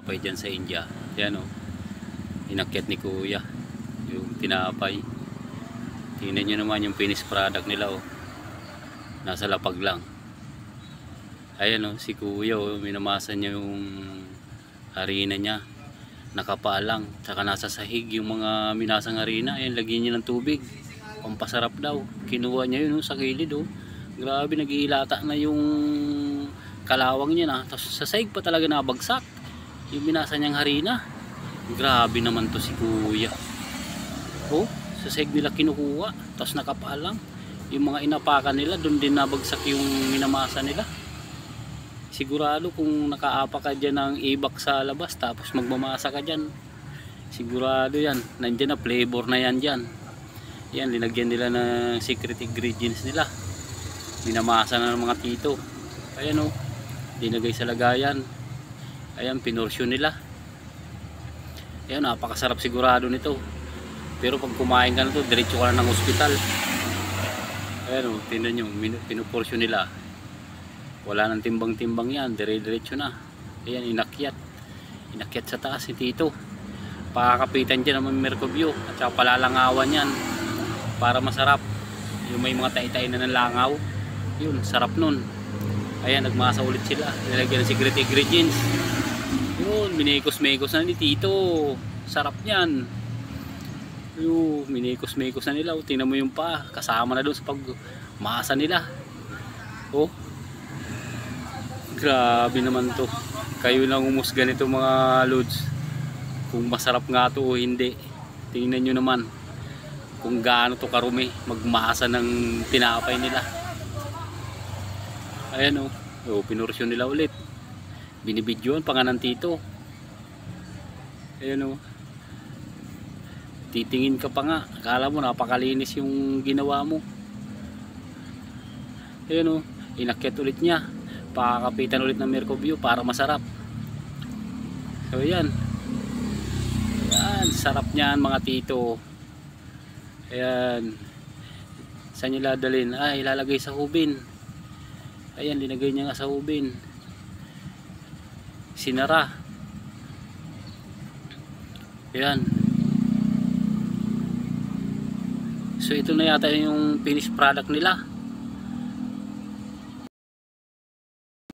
tinapay dyan sa India. Yan o, inakyat ni kuya yung tinapay. Tingnan nyo naman yung finished product nila o, nasa lapag lang. Ayan o, si kuya o, minamasa niya yung harina niya, nakapalang, tsaka nasa sahig yung mga minasang harina. Ayan, lagyan niya ng tubig, pampasarap daw. Kinuha niya yun o, sa gilid o, grabe, nag-iilata na yung kalawang niya na. Tapos sa sahig pa talaga nabagsak yung minasa niyang harina. Grabe naman to si kuya. Oh, sa sahig nila kinukuha, tapos nakapalang. Yung mga inapakan nila, doon din nabagsak yung minamasa nila. Sigurado kung nakaapa ka dyan ng ibak sa labas, tapos magmamasa ka dyan, sigurado yan, nandyan na, flavor na yan dyan. Yan, linagyan nila ng secret ingredients nila. Minamasa na ng mga tito. Ayan o, dinagay sa lagayan. Ayan, pinorsyon nila. Ayan, napakasarap sigurado nito. Pero pag kumain ka na to, diretso ka na ng ospital. Ayan o, tingnan nyo, pinuporsyon nila. Wala nang timbang-timbang yan, dire-diretso na. Ayan, inakyat sa taas si tito. Pakakapitan dyan naman merkobyo, at saka palalangawan yan para masarap. Yung may mga tay-tay na ng langaw, yun, sarap nun. Ayan, nagmasa ulit sila, nilagyan ng secret ingredients. Yun, minikos-mikos na ni tito. Sarap yan. Yun, minikos-mikos na nila. Tingnan mo yung pa, kasama na doon sa pagmasa nila. Oh, grabe naman to. Kayo lang umusga nito mga lods, kung masarap nga to o hindi. Tingnan nyo naman kung gaano to karumi magmasa ng tinapay nila. Ayan o, pinursyon nila ulit, binibidyoan pa nga ng tito. Ayan o, titingin ka pa nga, akala mo napakalinis yung ginawa mo. Ayan o, inakyat ulit niya, pakakapitan ulit ng merkobyo para masarap. So yan, ayan, sarap niyan mga tito. Ayan, saan nila dalhin? Ay, ilalagay sa hubin. Ayan, linagay niya nga sa hubin, sinara. Ayan, so ito na yata yung finished product nila.